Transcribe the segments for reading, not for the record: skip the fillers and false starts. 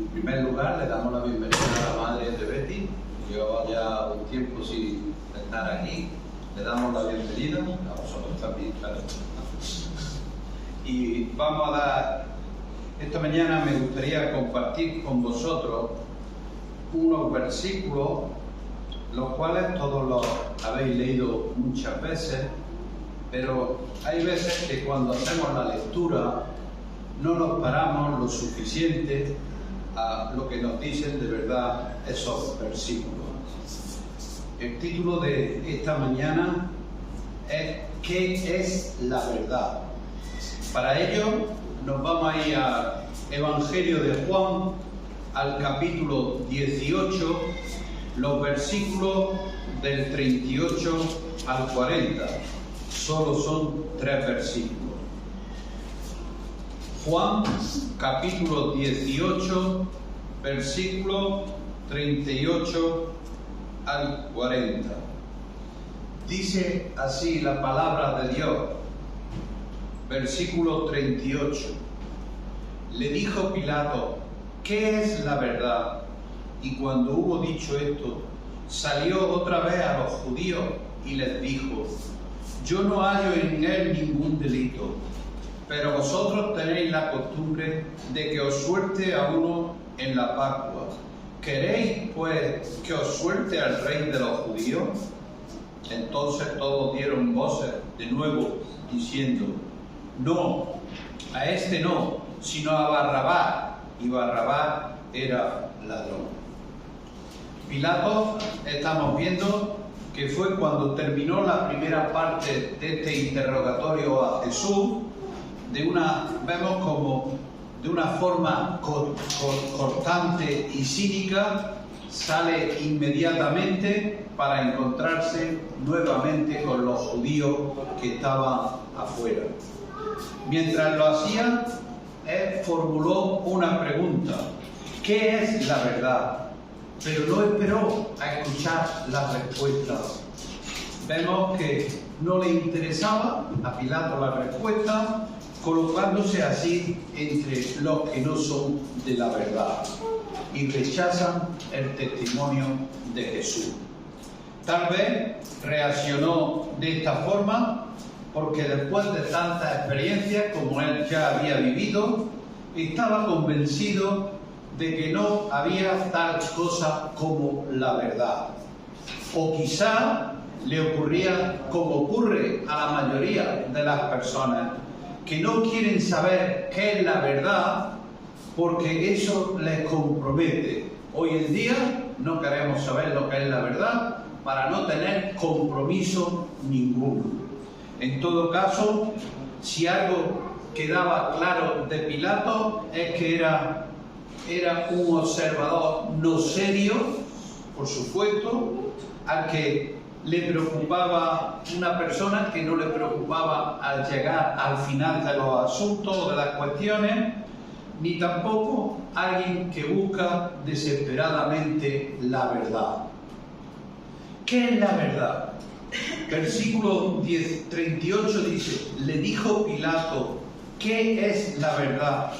En primer lugar, le damos la bienvenida a la madre de Betty, que llevaba ya un tiempo sin estar aquí. Le damos la bienvenida, a vosotros también, claro. Y vamos a dar, esta mañana me gustaría compartir con vosotros unos versículos, los cuales todos los habéis leído muchas veces, pero hay veces que cuando hacemos la lectura no nos paramos lo suficiente a lo que nos dicen de verdad esos versículos. El título de esta mañana es ¿qué es la verdad? Para ello nos vamos a ir al Evangelio de Juan, al capítulo 18, los versículos del 38 al 40. Solo son 3 versículos. Juan, capítulo 18, versículo 38 al 40. Dice así la palabra de Dios. Versículo 38. Le dijo Pilato: ¿qué es la verdad? Y cuando hubo dicho esto, salió otra vez a los judíos y les dijo: yo no hallo en él ningún delito, pero vosotros tenéis la costumbre de que os suelte a uno en la Pascua. ¿Queréis, pues, que os suelte al rey de los judíos? Entonces todos dieron voces de nuevo, diciendo: no, a este no, sino a Barrabás. Y Barrabás era ladrón. Pilato, estamos viendo que fue cuando terminó la primera parte de este interrogatorio a Jesús, vemos como de una forma cortante y cínica, sale inmediatamente para encontrarse nuevamente con los judíos que estaban afuera. Mientras lo hacía, él formuló una pregunta: ¿qué es la verdad? Pero no esperó a escuchar la respuesta. Vemos que no le interesaba a Pilato la respuesta, colocándose así entre los que no son de la verdad y rechazan el testimonio de Jesús. Tal vez reaccionó de esta forma porque después de tantas experiencias como él ya había vivido, estaba convencido de que no había tal cosa como la verdad. O quizá le ocurría como ocurre a la mayoría de las personas, que no quieren saber qué es la verdad porque eso les compromete. Hoy en día no queremos saber lo que es la verdad para no tener compromiso ninguno. En todo caso, si algo quedaba claro de Pilato es que era un observador no serio, por supuesto, al que le preocupaba una persona que no le preocupaba al llegar al final de los asuntos o de las cuestiones, ni tampoco alguien que busca desesperadamente la verdad. ¿Qué es la verdad? Versículo 38 dice: le dijo Pilato: ¿qué es la verdad?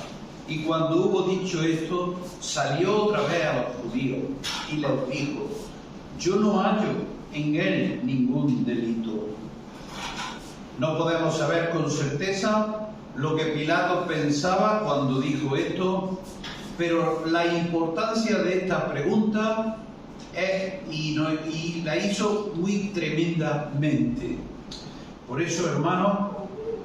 Y cuando hubo dicho esto, salió otra vez a los judíos y les dijo: yo no hallo en él ningún delito. No podemos saber con certeza lo que Pilato pensaba cuando dijo esto, pero la importancia de esta pregunta y la hizo muy tremendamente. Por eso, hermanos,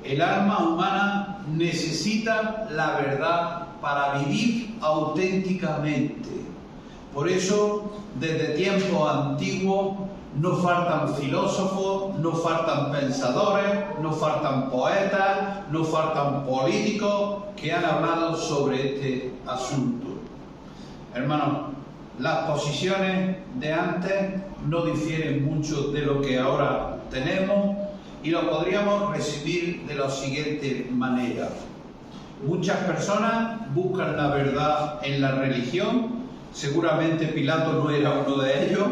el alma humana necesita la verdad para vivir auténticamente. Por eso, desde tiempos antiguos, no faltan filósofos, no faltan pensadores, no faltan poetas, no faltan políticos que han hablado sobre este asunto. Hermanos, las posiciones de antes no difieren mucho de lo que ahora tenemos y lo podríamos resumir de la siguiente manera. Muchas personas buscan la verdad en la religión. Seguramente Pilato no era uno de ellos.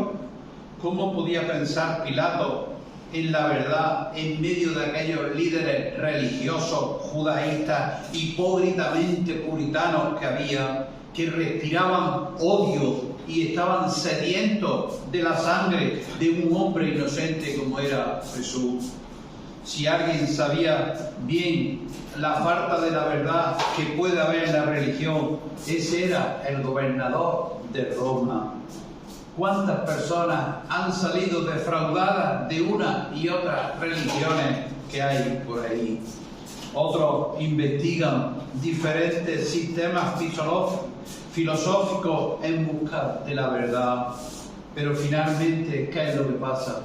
¿Cómo podía pensar Pilato en la verdad en medio de aquellos líderes religiosos, judaístas, hipócritamente puritanos que había, que respiraban odio y estaban sedientos de la sangre de un hombre inocente como era Jesús. Si alguien sabía bien la falta de la verdad que puede haber en la religión, ese era el gobernador de Roma. ¿Cuántas personas han salido defraudadas de una y otras religiones que hay por ahí? Otros investigan diferentes sistemas filosóficos en busca de la verdad. Pero finalmente, ¿qué es lo que pasa?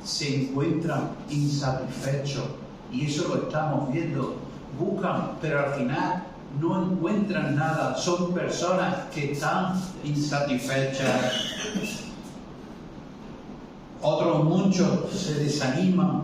Se encuentran insatisfechos. Y eso lo estamos viendo. Buscan, pero al final no encuentran nada. Son personas que están insatisfechas. Otros muchos se desaniman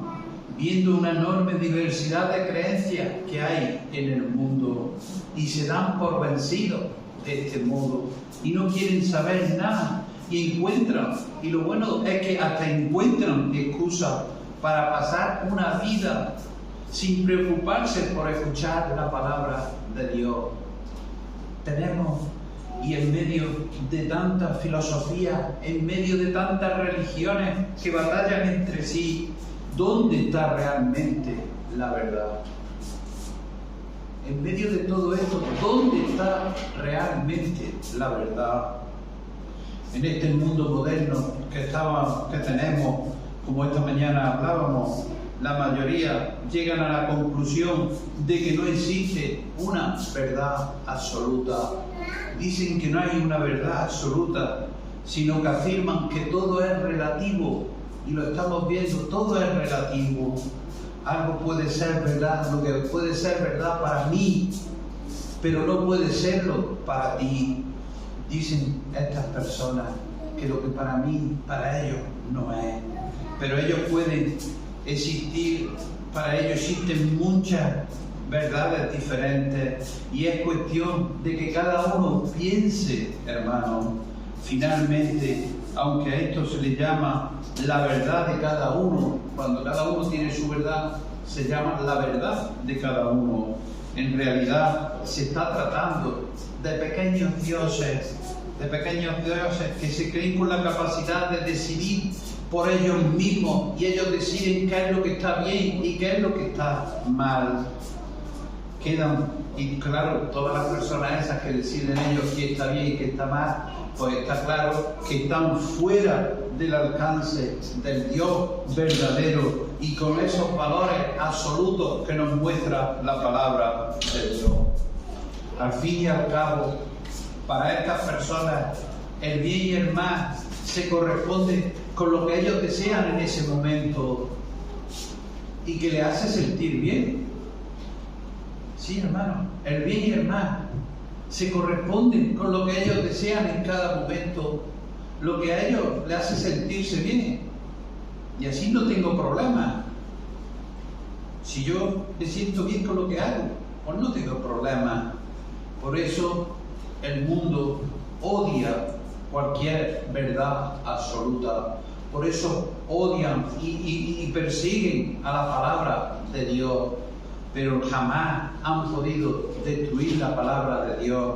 viendo una enorme diversidad de creencias que hay en el mundo y se dan por vencidos de este modo y no quieren saber nada y encuentran, y lo bueno es que hasta encuentran excusas para pasar una vida sin preocuparse por escuchar la palabra de Dios. Tenemos, y en medio de tantas filosofías, en medio de tantas religiones que batallan entre sí, ¿dónde está realmente la verdad? En medio de todo esto, ¿dónde está realmente la verdad? En este mundo moderno que tenemos, como esta mañana hablábamos, la mayoría llegan a la conclusión de que no existe una verdad absoluta. Dicen que no hay una verdad absoluta, sino que afirman que todo es relativo. Y lo estamos viendo, todo es relativo. Algo puede ser verdad, lo que puede ser verdad para mí, pero no puede serlo para ti. Dicen estas personas que lo que para mí, para ellos no es. Pero ellos pueden existir, para ellos existen muchas verdades diferentes y es cuestión de que cada uno piense, hermano. Finalmente, aunque a esto se le llama la verdad de cada uno, cuando cada uno tiene su verdad, se llama la verdad de cada uno. En realidad se está tratando de pequeños dioses que se creen con la capacidad de decidir por ellos mismos y ellos deciden qué es lo que está bien y qué es lo que está mal. Quedan, y claro, todas las personas esas que deciden ellos qué está bien y qué está mal, pues está claro que están fuera del alcance del Dios verdadero y con esos valores absolutos que nos muestra la palabra de Dios. Al fin y al cabo, para estas personas, el bien y el mal se corresponden con lo que ellos desean en ese momento y que les hace sentir bien. Sí, hermano, el bien y el mal se corresponden con lo que ellos desean en cada momento, lo que a ellos les hace sentirse bien. Y así no tengo problema. Si yo me siento bien con lo que hago, pues no tengo problema. Por eso el mundo odia cualquier verdad absoluta. Por eso odian y persiguen a la palabra de Dios. Pero jamás han podido destruir la palabra de Dios,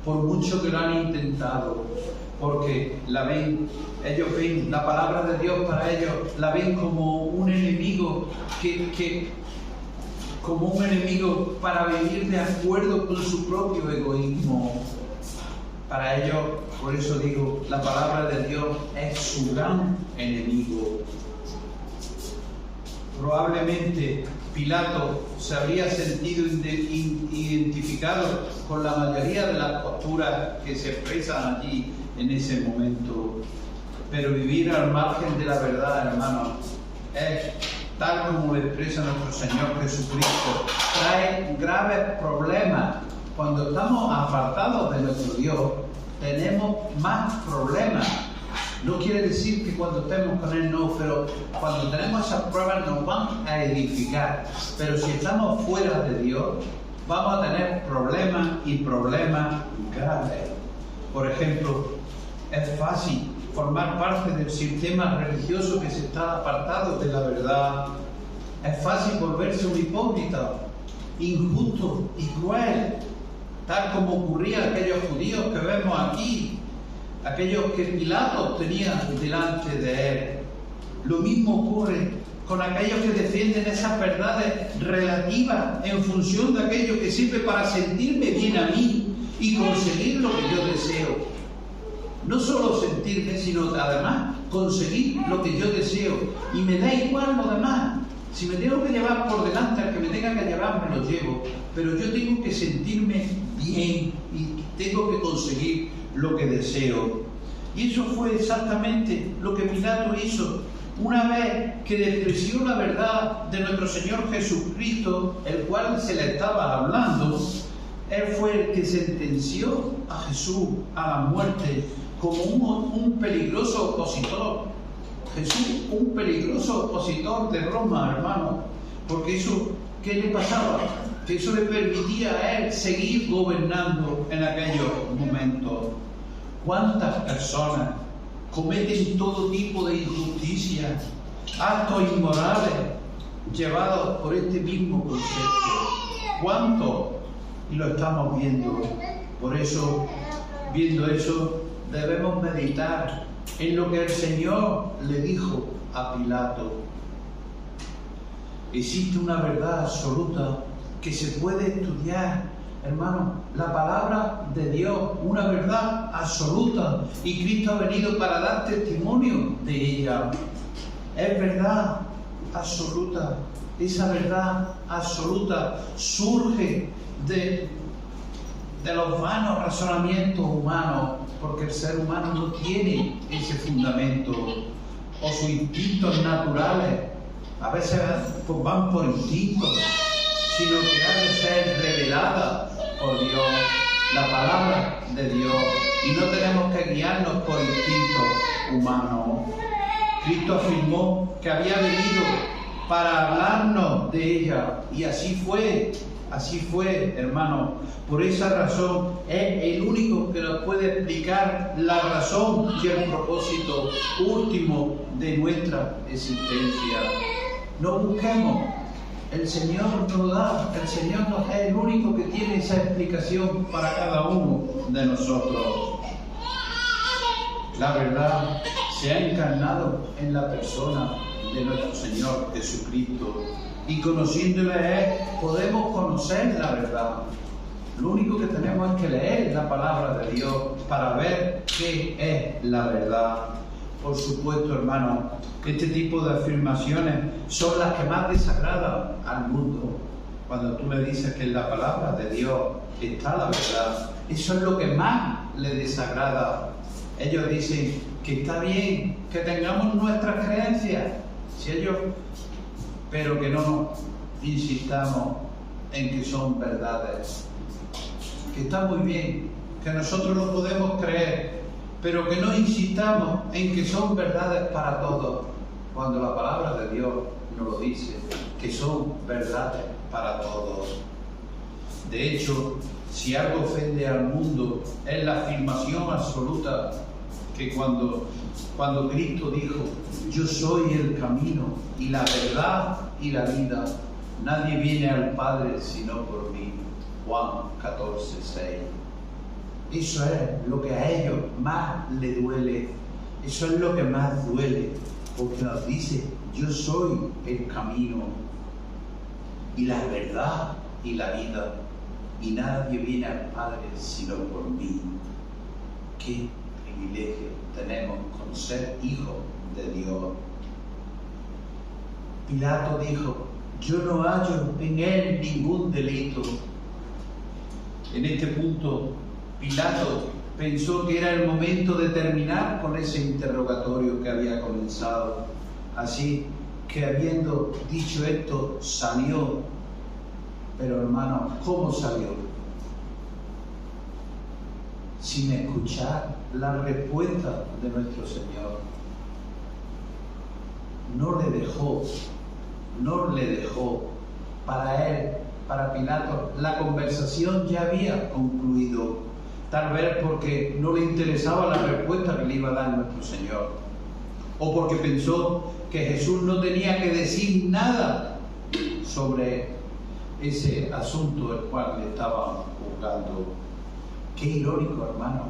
por mucho que lo han intentado, porque ellos ven la palabra de Dios para ellos, la ven como un enemigo como un enemigo para vivir de acuerdo con su propio egoísmo. Para ellos, por eso digo, la palabra de Dios es su gran enemigo. Probablemente Pilato se habría sentido identificado con la mayoría de las posturas que se expresan allí en ese momento. Pero vivir al margen de la verdad, hermanos, es, tal como lo expresa nuestro Señor Jesucristo, trae graves problemas. Cuando estamos apartados de nuestro Dios, tenemos más problemas. No quiere decir que cuando estemos con Él no, pero cuando tenemos esas pruebas nos van a edificar. Pero si estamos fuera de Dios, vamos a tener problemas y problemas graves. Por ejemplo, es fácil formar parte del sistema religioso que se está apartado de la verdad. Es fácil volverse un hipócrita, injusto y cruel, tal como ocurría a aquellos judíos que vemos aquí, aquellos que Pilato tenía delante de él. Lo mismo ocurre con aquellos que defienden esas verdades relativas en función de aquello que sirve para sentirme bien a mí y conseguir lo que yo deseo. No solo sentirme, sino además conseguir lo que yo deseo. Y me da igual lo demás. Si me tengo que llevar por delante al que me tenga que llevar, me lo llevo. Pero yo tengo que sentirme bien y tengo que conseguir lo que deseo. Y eso fue exactamente lo que Pilato hizo. Una vez que despreció la verdad de nuestro Señor Jesucristo, el cual se le estaba hablando, Él fue el que sentenció a Jesús a la muerte como un peligroso opositor. Jesús, un peligroso opositor de Roma, hermano, porque eso, ¿qué le pasaba? Que eso le permitía a Él seguir gobernando en aquellos momentos. ¿Cuántas personas cometen todo tipo de injusticias, actos inmorales, llevados por este mismo concepto? ¿Cuántos? Y lo estamos viendo. Por eso, viendo eso, debemos meditar en lo que el Señor le dijo a Pilato. Existe una verdad absoluta que se puede estudiar, hermano, la palabra de Dios, una verdad absoluta, y Cristo ha venido para dar testimonio de ella. Es verdad absoluta. Esa verdad absoluta surge de los vanos razonamientos humanos, porque el ser humano no tiene ese fundamento, o sus instintos naturales a veces pues van por instintos, sino que ha de ser revelada por Dios, la palabra de Dios, y no tenemos que guiarnos por instintos humanos. Cristo afirmó que había venido para hablarnos de ella, y así fue, hermano. Por esa razón es el único que nos puede explicar la razón y el propósito último de nuestra existencia. No busquemos, el Señor nos lo da, el Señor es el único que tiene esa explicación para cada uno de nosotros. La verdad se ha encarnado en la persona de nuestro Señor Jesucristo, y conociéndole a Él podemos conocer la verdad. Lo único que tenemos es que leer la palabra de Dios para ver qué es la verdad. Por supuesto, hermano, este tipo de afirmaciones son las que más desagradan al mundo. Cuando tú le dices que en la palabra de Dios está la verdad, eso es lo que más le desagrada. Ellos dicen que está bien que tengamos nuestras creencias, pero que no insistamos en que son verdades. Que está muy bien, que nosotros lo podemos creer, pero que no insistamos en que son verdades para todos, cuando la palabra de Dios nos lo dice, que son verdades para todos. De hecho, si algo ofende al mundo es la afirmación absoluta que cuando Cristo dijo: yo soy el camino y la verdad y la vida, nadie viene al Padre sino por mí. Juan 14:6. Eso es lo que a ellos más les duele. Eso es lo que más duele, porque nos dice: yo soy el camino y la verdad y la vida, y nadie viene al Padre sino por mí. Qué privilegio tenemos con ser hijos de Dios. Pilato dijo: yo no hallo en él ningún delito. En este punto, Pilato pensó que era el momento de terminar con ese interrogatorio que había comenzado. Así que, habiendo dicho esto, salió. Pero, hermano, ¿cómo salió? Sin escuchar la respuesta de nuestro Señor. No le dejó. Para él, para Pilato, la conversación ya había concluido. Tal vez porque no le interesaba la respuesta que le iba a dar nuestro Señor, o porque pensó que Jesús no tenía que decir nada sobre ese asunto el cual le estaban juzgando. Qué irónico, hermano.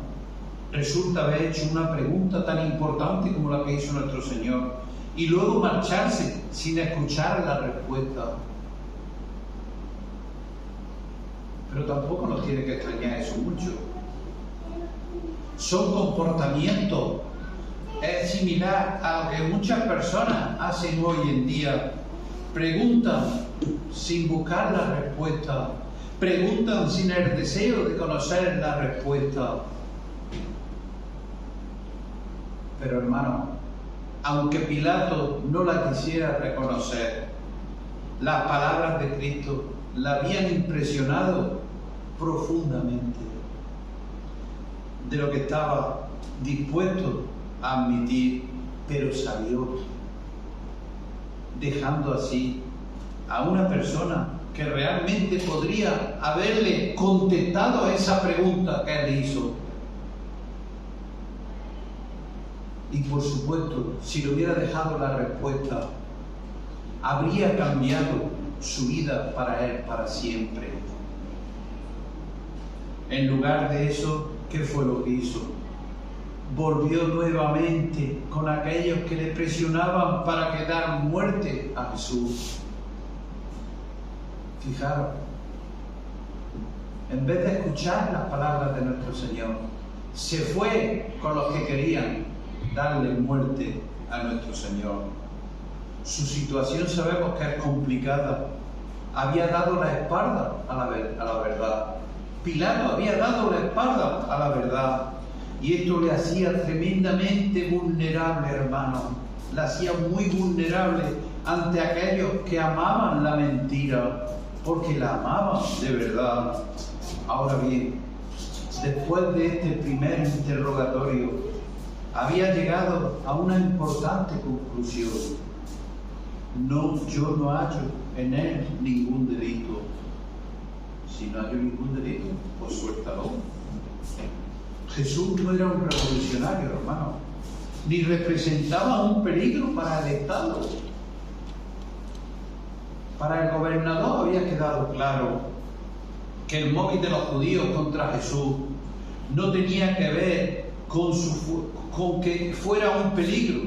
Resulta haber hecho una pregunta tan importante como la que hizo nuestro Señor y luego marcharse sin escuchar la respuesta. Pero tampoco nos tiene que extrañar eso mucho. Son comportamientos similar a lo que muchas personas hacen hoy en día. Preguntan sin buscar la respuesta, preguntan sin el deseo de conocer la respuesta. Pero hermano, aunque Pilato no la quisiera reconocer, las palabras de Cristo la habían impresionado profundamente de lo que estaba dispuesto a admitir, pero salió, dejando así a una persona que realmente podría haberle contestado a esa pregunta que él hizo. Y por supuesto, si le hubiera dejado la respuesta, habría cambiado su vida para él para siempre. En lugar de eso, ¿qué fue lo que hizo? Volvió nuevamente con aquellos que le presionaban para que daran muerte a Jesús. Fijaros, en vez de escuchar las palabras de nuestro Señor, se fue con los que querían darle muerte a nuestro Señor. Su situación sabemos que es complicada. Había dado la espalda a la verdad. Pilato había dado la espalda a la verdad. Y esto le hacía tremendamente vulnerable, hermano. Le hacía muy vulnerable ante aquellos que amaban la mentira, porque la amaban de verdad. Ahora bien, después de este primer interrogatorio, había llegado a una importante conclusión. Yo no hallo en él ningún delito. Si no hallo ningún delito, pues suéltalo. Jesús no era un revolucionario, hermano, ni representaba un peligro para el Estado. Para el gobernador había quedado claro que el móvil de los judíos contra Jesús no tenía que ver con que fuera un peligro.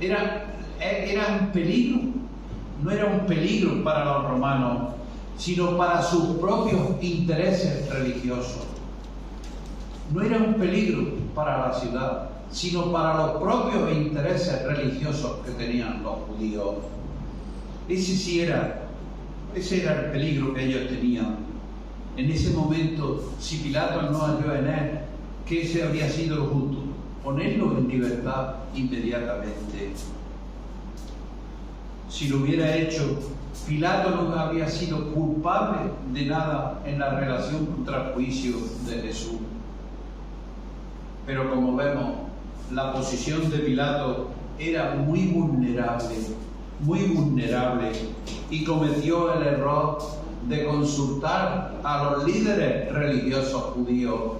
Era un peligro, no era un peligro para los romanos, sino para sus propios intereses religiosos. No era un peligro para la ciudad, sino para los propios intereses religiosos que tenían los judíos. Ese era el peligro que ellos tenían. En ese momento, si Pilato no halló en él, que ese habría sido lo justo, ponerlo en libertad inmediatamente. Si lo hubiera hecho, Pilato no habría sido culpable de nada en la relación contra el juicio de Jesús. Pero como vemos, la posición de Pilato era muy vulnerable, y cometió el error de consultar a los líderes religiosos judíos,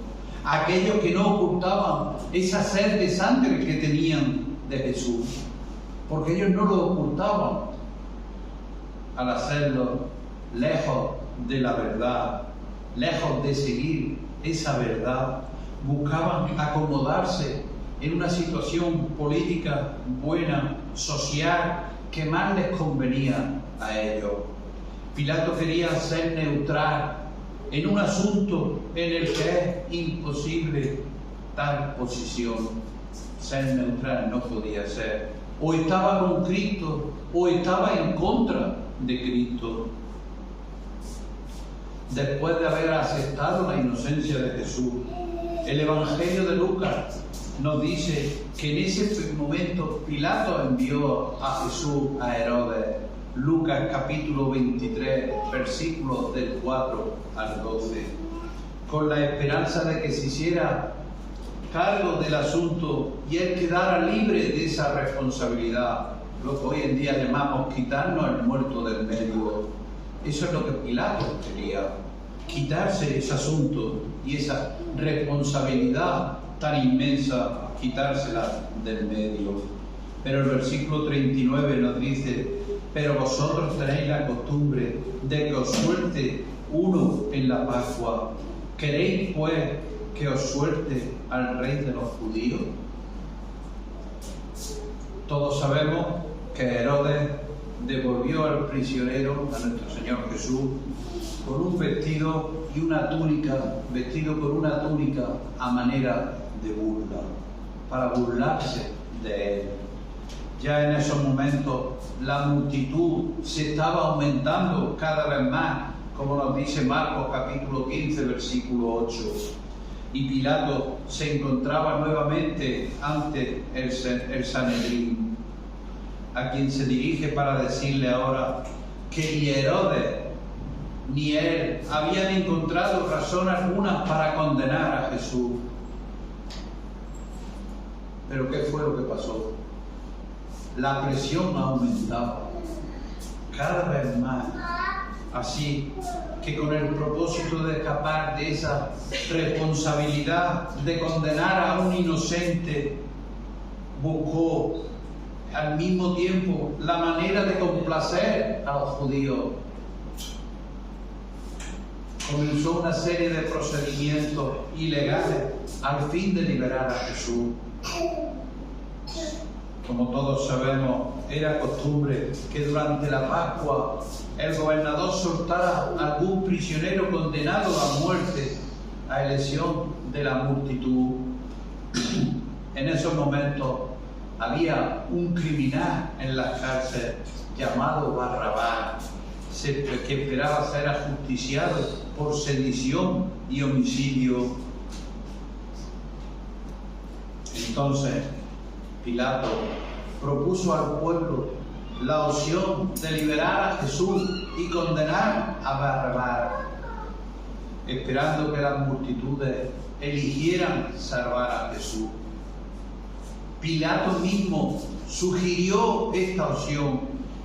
aquellos que no ocultaban esa sed de sangre que tenían de Jesús, porque ellos no lo ocultaban. Al hacerlo lejos de la verdad, lejos de seguir esa verdad, buscaban acomodarse en una situación política buena, social, que más les convenía a ellos. Pilato quería ser neutral en un asunto en el que es imposible tal posición. Ser neutral no podía ser. O estaba con Cristo o estaba en contra de Cristo. Después de haber aceptado la inocencia de Jesús, el Evangelio de Lucas nos dice que en ese momento Pilato envió a Jesús a Herodes. Lucas capítulo 23, versículos del 4 al 12, con la esperanza de que se hiciera cargo del asunto y él quedara libre de esa responsabilidad, lo que hoy en día llamamos quitarnos el muerto del medio. Eso es lo que Pilato quería, quitarse ese asunto y esa responsabilidad tan inmensa quitársela del medio. Pero el versículo 39 nos dice: pero vosotros tenéis la costumbre de que os suelte uno en la Pascua. ¿Queréis pues que os suelte al Rey de los judíos? Todos sabemos que Herodes devolvió al prisionero, a nuestro Señor Jesús, con un vestido y una túnica, vestido con una túnica a manera de burla, para burlarse de él. Ya en esos momentos la multitud se estaba aumentando cada vez más, como nos dice Marcos capítulo 15, versículo 8. Y Pilato se encontraba nuevamente ante el Sanedrín, a quien se dirige para decirle ahora que ni Herodes ni él habían encontrado razón alguna para condenar a Jesús. Pero ¿qué fue lo que pasó? La presión aumentaba cada vez más, así que con el propósito de escapar de esa responsabilidad de condenar a un inocente, buscó al mismo tiempo la manera de complacer a los judíos. Comenzó una serie de procedimientos ilegales al fin de liberar a Jesús. Como todos sabemos, era costumbre que durante la Pascua el gobernador soltara a algún prisionero condenado a muerte a elección de la multitud. En esos momentos había un criminal en la cárcel llamado Barrabás, que esperaba ser ajusticiado por sedición y homicidio. Entonces Pilato propuso al pueblo la opción de liberar a Jesús y condenar a Barrabás, esperando que las multitudes eligieran salvar a Jesús. Pilato mismo sugirió esta opción: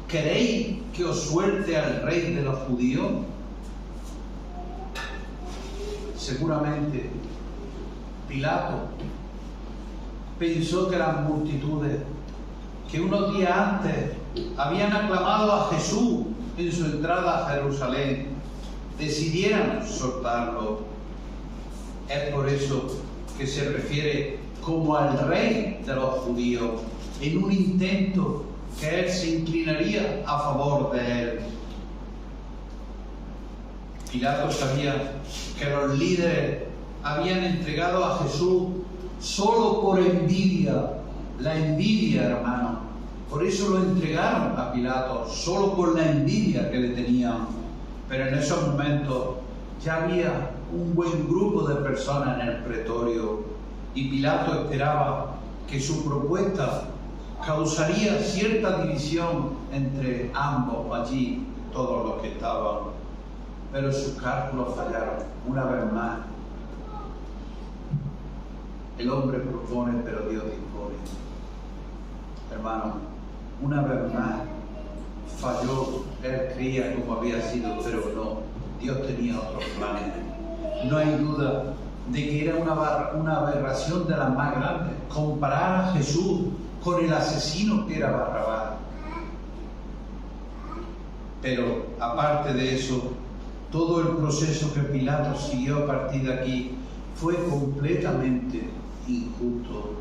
¿queréis que os suelte al Rey de los judíos? Seguramente Pilato pensó que las multitudes que unos días antes habían aclamado a Jesús en su entrada a Jerusalén decidieran soltarlo. Es por eso que se refiere como al Rey de los judíos, en un intento que él se inclinaría a favor de él. Pilato sabía que los líderes habían entregado a Jesús solo por envidia. La envidia, hermano. Por eso lo entregaron a Pilato, solo por la envidia que le tenían. Pero en esos momentos ya había un buen grupo de personas en el pretorio y Pilato esperaba que su propuesta causaría cierta división entre ambos allí, todos los que estaban. Pero sus cálculos fallaron una vez más. El hombre propone, pero Dios dispone. Hermano, una vez más falló. Él creía como había sido, pero no. Dios tenía otros planes. No hay duda de que era una aberración de las más grandes comparar a Jesús con el asesino que era Barrabás. Pero aparte de eso, todo el proceso que Pilato siguió a partir de aquí fue completamente injusto.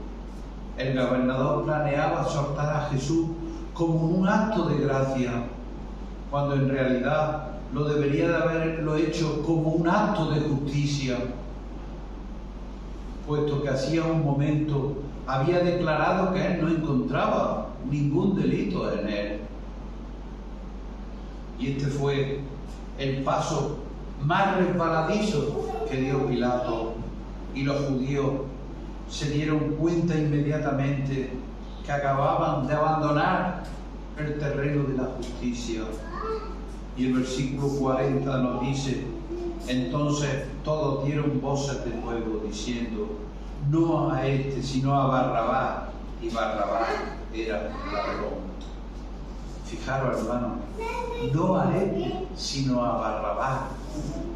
El gobernador planeaba soltar a Jesús como un acto de gracia, cuando en realidad lo debería de haberlo hecho como un acto de justicia, puesto que hacía un momento había declarado que él no encontraba ningún delito en él. Y este fue el paso más resbaladizo que dio Pilato, y los judíos se dieron cuenta inmediatamente que acababan de abandonar el terreno de la justicia. Y el versículo 40 nos dice: entonces todos dieron voces de nuevo diciendo: no a este, sino a Barrabás. Y Barrabás era ladrón. Fijaros, hermano, no a este, sino a Barrabás.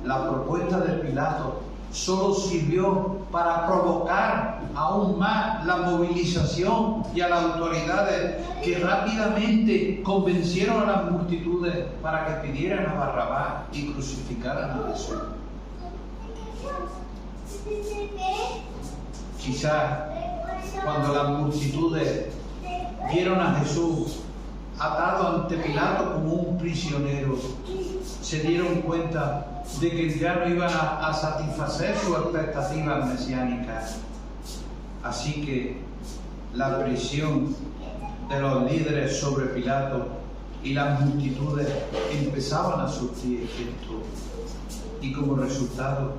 La propuesta de Pilato solo sirvió para provocar aún más la movilización y a las autoridades que rápidamente convencieron a las multitudes para que pidieran a Barrabás y crucificaran a Jesús. Quizás cuando las multitudes vieron a Jesús atado ante Pilato como un prisionero, se dieron cuenta de que ya no iban a satisfacer sus expectativas mesiánicas. Así que la presión de los líderes sobre Pilato y las multitudes empezaban a surtir efecto, y como resultado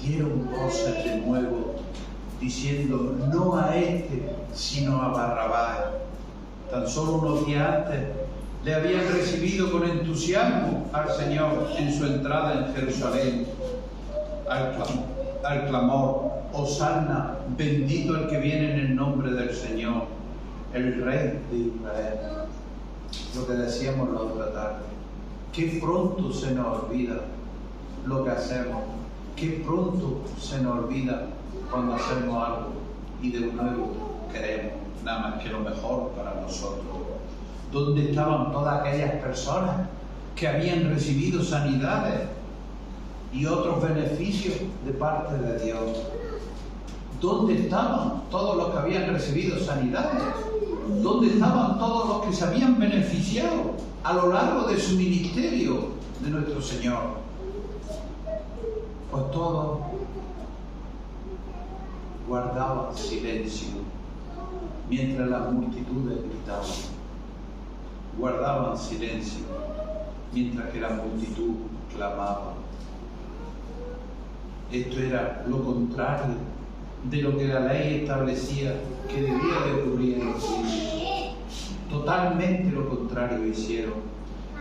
dieron voces de nuevo diciendo no a este sino a Barrabás. Tan solo unos días antes le habían recibido con entusiasmo al Señor en su entrada en Jerusalén, al clamor: Hosanna, bendito el que viene en el nombre del Señor, el Rey de Israel. Lo que decíamos la otra tarde, qué pronto se nos olvida lo que hacemos, qué pronto se nos olvida cuando hacemos algo y de nuevo queremos nada más que lo mejor para nosotros. ¿Dónde estaban todas aquellas personas que habían recibido sanidades y otros beneficios de parte de Dios? ¿Dónde estaban todos los que habían recibido sanidades? ¿Dónde estaban todos los que se habían beneficiado a lo largo de su ministerio de nuestro Señor? Pues todos guardaban silencio mientras las multitudes gritaban. Guardaban silencio mientras que la multitud clamaba. Esto era lo contrario de lo que la ley establecía que debía de ocurrir en los siglos. Totalmente lo contrario hicieron.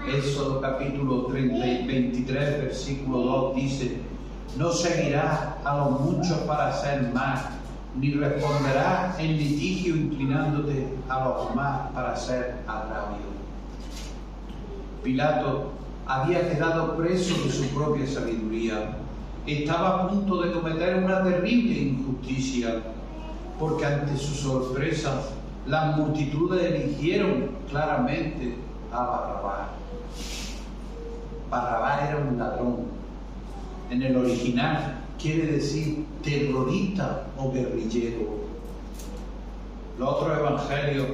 Éxodo capítulo 23, versículo 2 dice: no seguirás a los muchos para hacer más, ni responderás en litigio inclinándote a los más para hacer agravio. Pilato había quedado preso de su propia sabiduría. Estaba a punto de cometer una terrible injusticia, porque ante su sorpresa las multitudes eligieron claramente a Barrabás. Barrabás era un ladrón. En el original quiere decir terrorista o guerrillero. Los otros evangelios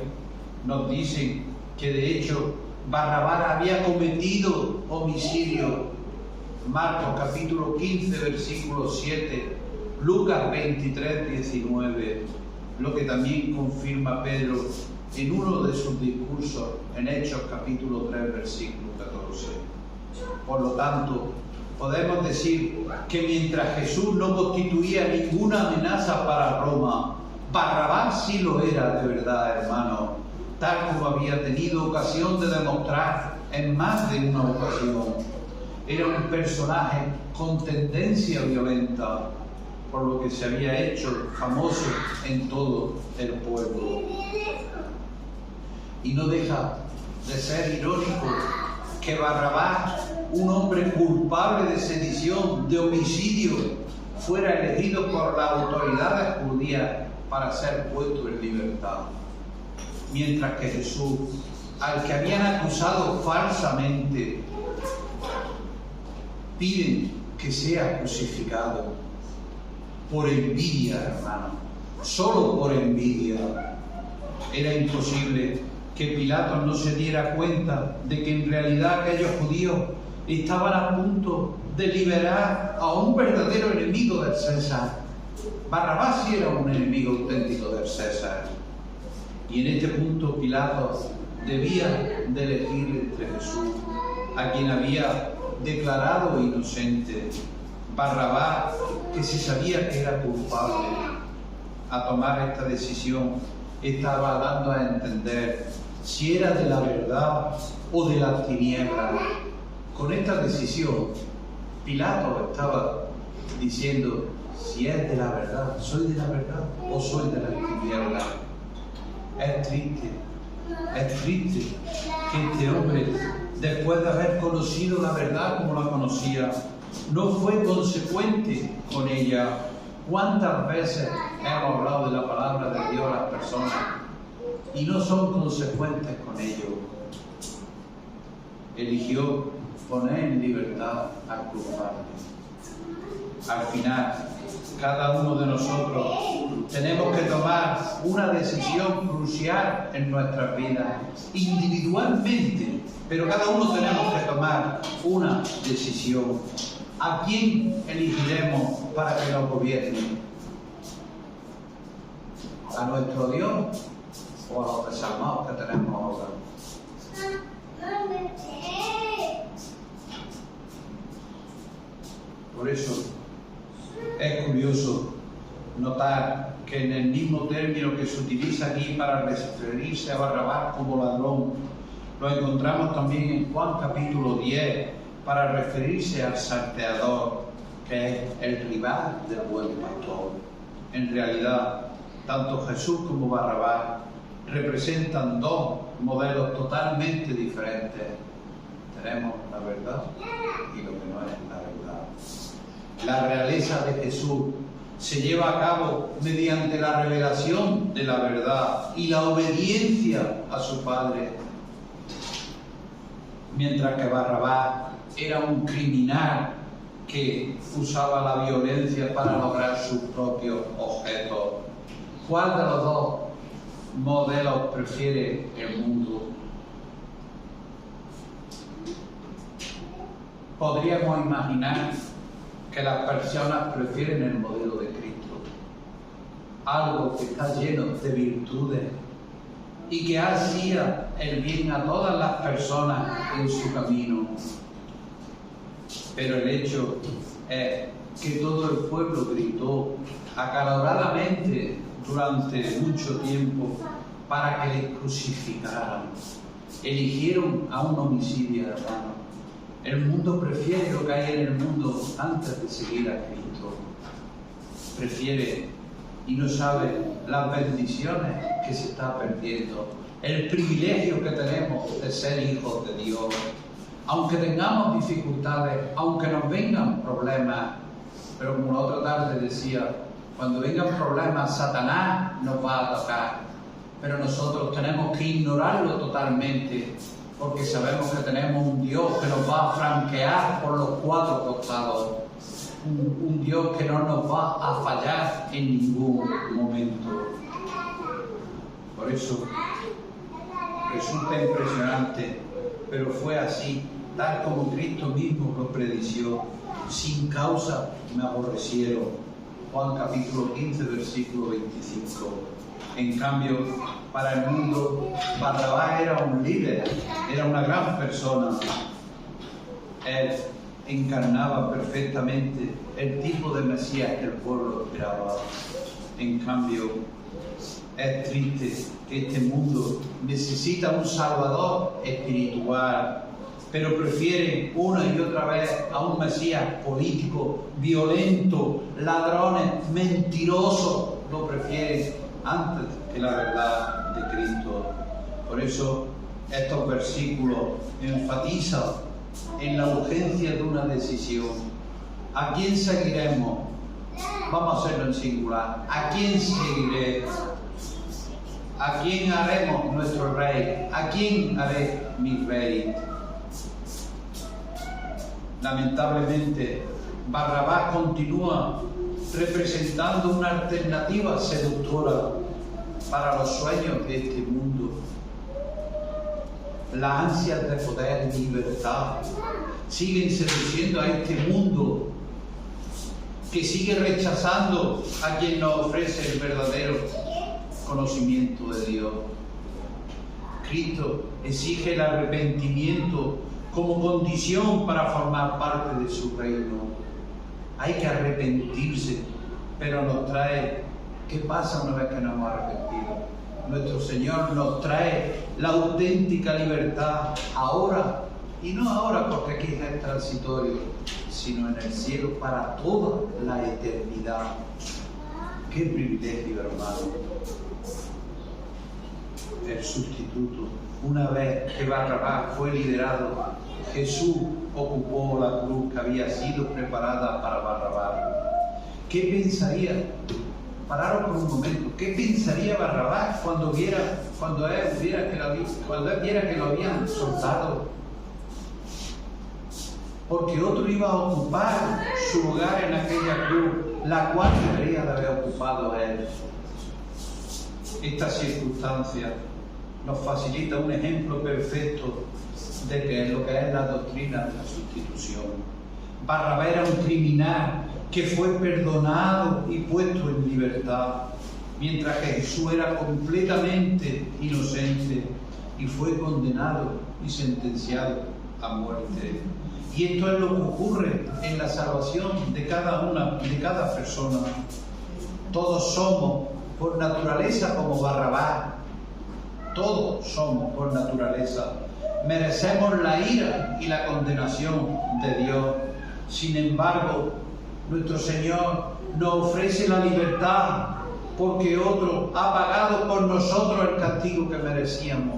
nos dicen que de hecho Barrabás había cometido homicidio. Marcos capítulo 15, versículo 7, Lucas 23, 19, lo que también confirma Pedro en uno de sus discursos en Hechos capítulo 3, versículo 14. Por lo tanto, podemos decir que mientras Jesús no constituía ninguna amenaza para Roma, Barrabás sí lo era de verdad, hermano, tal como había tenido ocasión de demostrar en más de una ocasión. Era un personaje con tendencia violenta, por lo que se había hecho famoso en todo el pueblo. Y no deja de ser irónico que Barrabás, un hombre culpable de sedición, de homicidio, fuera elegido por las autoridades judías para ser puesto en libertad. Mientras que Jesús, al que habían acusado falsamente, piden que sea crucificado por envidia, hermano, solo por envidia. Era imposible que Pilato no se diera cuenta de que en realidad aquellos judíos estaban a punto de liberar a un verdadero enemigo del César. Barrabás sí era un enemigo auténtico del César. Y en este punto Pilato debía de elegir entre Jesús, a quien había declarado inocente, Barrabás, que se sabía que era culpable. A tomar esta decisión estaba dando a entender si era de la verdad o de las tinieblas. Con esta decisión, Pilato estaba diciendo: si es de la verdad, ¿soy de la verdad o soy de las tinieblas? Es triste que este hombre, después de haber conocido la verdad como la conocía, no fue consecuente con ella. ¿Cuántas veces hemos hablado de la palabra de Dios a las personas y no son consecuentes con ello? Eligió poner en libertad al culpable. Al final, cada uno de nosotros tenemos que tomar una decisión crucial en nuestras vidas, individualmente, pero cada uno tenemos que tomar una decisión. ¿A quién elegiremos para que nos gobierne? ¿A nuestro Dios o a los desalmados que tenemos ahora? Por eso es curioso notar que en el mismo término que se utiliza aquí para referirse a Barrabás como ladrón, lo encontramos también en Juan capítulo 10 para referirse al salteador, que es el rival del buen pastor. En realidad, tanto Jesús como Barrabás representan dos modelos totalmente diferentes. Tenemos la verdad y lo que no es la verdad. La realeza de Jesús se lleva a cabo mediante la revelación de la verdad y la obediencia a su Padre, mientras que Barrabás era un criminal que usaba la violencia para lograr sus propios objetos. ¿Cuál de los dos modelos prefiere el mundo? Podríamos imaginar que las personas prefieren el modelo de Cristo, algo que está lleno de virtudes y que hacía el bien a todas las personas en su camino. Pero el hecho es que todo el pueblo gritó acaloradamente durante mucho tiempo para que le crucificaran. Eligieron a un homicidio hermano. El mundo prefiere lo que hay en el mundo antes de seguir a Cristo. Prefiere y no sabe las bendiciones que se está perdiendo, el privilegio que tenemos de ser hijos de Dios. Aunque tengamos dificultades, aunque nos vengan problemas, pero como la otra tarde decía, cuando vengan problemas, Satanás nos va a atacar, pero nosotros tenemos que ignorarlo totalmente, porque sabemos que tenemos un Dios que nos va a franquear por los cuatro costados, un Dios que no nos va a fallar en ningún momento. Por eso resulta impresionante, pero fue así, tal como Cristo mismo lo predició: sin causa me aborrecieron. Juan capítulo 15, versículo 25. En cambio, para el mundo, Barrabás era un líder, era una gran persona. Él encarnaba perfectamente el tipo de Mesías que el pueblo esperaba. En cambio, es triste que este mundo necesita un Salvador espiritual, pero prefiere una y otra vez a un Mesías político, violento, ladrones, mentirosos, lo prefieren antes que la verdad de Cristo. Por eso estos versículos enfatizan en la urgencia de una decisión. ¿A quién seguiremos? Vamos a hacerlo en singular. ¿A quién seguiré? ¿A quién haremos nuestro rey? ¿A quién haré mi rey? Lamentablemente, Barrabás continúa representando una alternativa seductora para los sueños de este mundo. Las ansias de poder y libertad siguen seduciendo a este mundo que sigue rechazando a quien nos ofrece el verdadero conocimiento de Dios. Cristo exige el arrepentimiento como condición para formar parte de su reino. Hay que arrepentirse, pero nos trae, ¿qué pasa una vez que nos hemos arrepentido? Nuestro Señor nos trae la auténtica libertad ahora, y no ahora porque aquí es transitorio, sino en el cielo para toda la eternidad. ¡Qué privilegio, hermano! el sustituto. Una vez que Barrabás fue liberado, Jesús ocupó la cruz que había sido preparada para Barrabás. ¿Qué pensaría? Pararos por un momento. ¿Qué pensaría Barrabás cuando él viera que lo habían soltado? Porque otro iba a ocupar su lugar en aquella cruz, la cual debería de haber ocupado él. Esta circunstancia nos facilita un ejemplo perfecto de lo que es la doctrina de la sustitución. Barrabás era un criminal que fue perdonado y puesto en libertad, mientras que Jesús era completamente inocente y fue condenado y sentenciado a muerte. Y esto es lo que ocurre en la salvación de cada persona. Todos somos por naturaleza como Barrabás. Todos somos por naturaleza. Merecemos la ira y la condenación de Dios. Sin embargo, nuestro Señor nos ofrece la libertad porque otro ha pagado por nosotros el castigo que merecíamos.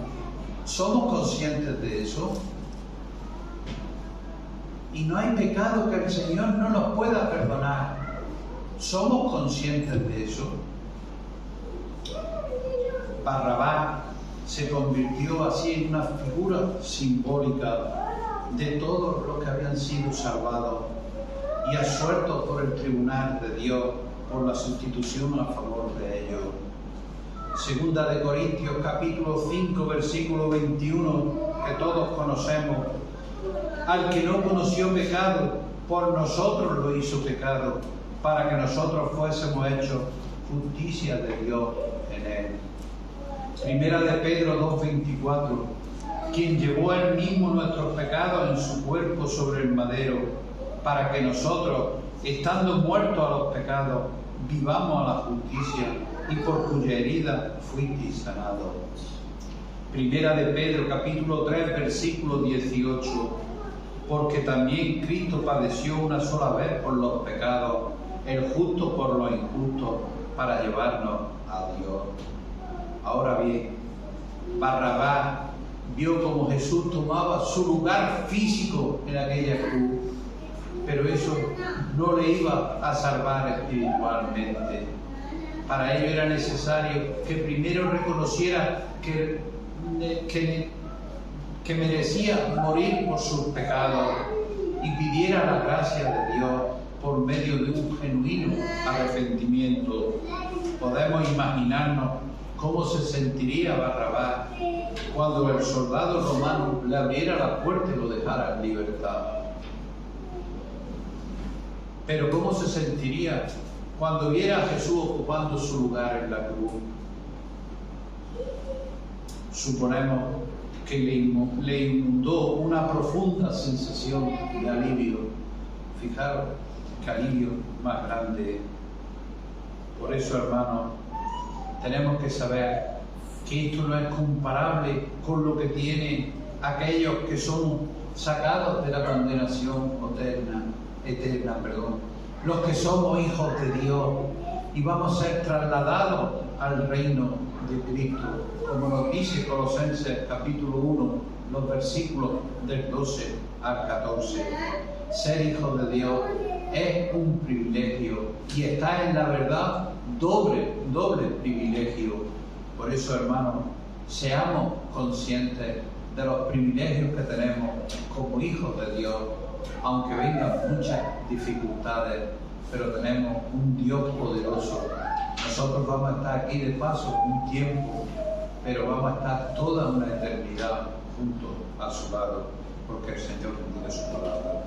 ¿Somos conscientes de eso? Y no hay pecado que el Señor no nos pueda perdonar. ¿Somos conscientes de eso? Barrabás se convirtió así en una figura simbólica de todos los que habían sido salvados y absueltos por el tribunal de Dios por la sustitución a favor de ellos. Segunda de Corintios capítulo 5 versículo 21, que todos conocemos: al que no conoció pecado, por nosotros lo hizo pecado, para que nosotros fuésemos hechos justicia de Dios en él. Primera de Pedro 2:24, quien llevó él mismo nuestros pecados en su cuerpo sobre el madero, para que nosotros, estando muertos a los pecados, vivamos a la justicia, y por cuya herida fuisteis sanados. Primera de Pedro capítulo 3 versículo 18, porque también Cristo padeció una sola vez por los pecados, el justo por los injustos, para llevarnos a Dios. Ahora bien, Barrabás vio como Jesús tomaba su lugar físico en aquella cruz, pero eso no le iba a salvar espiritualmente. Para ello era necesario que primero reconociera que merecía morir por sus pecados y pidiera la gracia de Dios por medio de un genuino arrepentimiento. Podemos imaginarnos cómo se sentiría Barrabás cuando el soldado romano le abriera la puerta y lo dejara en libertad. Pero cómo se sentiría cuando viera a Jesús ocupando su lugar en la cruz. Suponemos que le inundó una profunda sensación de alivio. Fijaros qué alivio más grande. Por eso, hermanos, tenemos que saber que esto no es comparable con lo que tienen aquellos que son sacados de la condenación eterna, los que somos hijos de Dios y vamos a ser trasladados al reino de Cristo, como nos dice Colosenses capítulo 1, los versículos del 12 al 14. Ser hijo de Dios es un privilegio y está en la verdad doble privilegio. Por eso, hermanos, seamos conscientes de los privilegios que tenemos como hijos de Dios, aunque vengan muchas dificultades, pero tenemos un Dios poderoso. Nosotros vamos a estar aquí de paso un tiempo, pero vamos a estar toda una eternidad juntos a su lado, porque el Señor bendiga su palabra.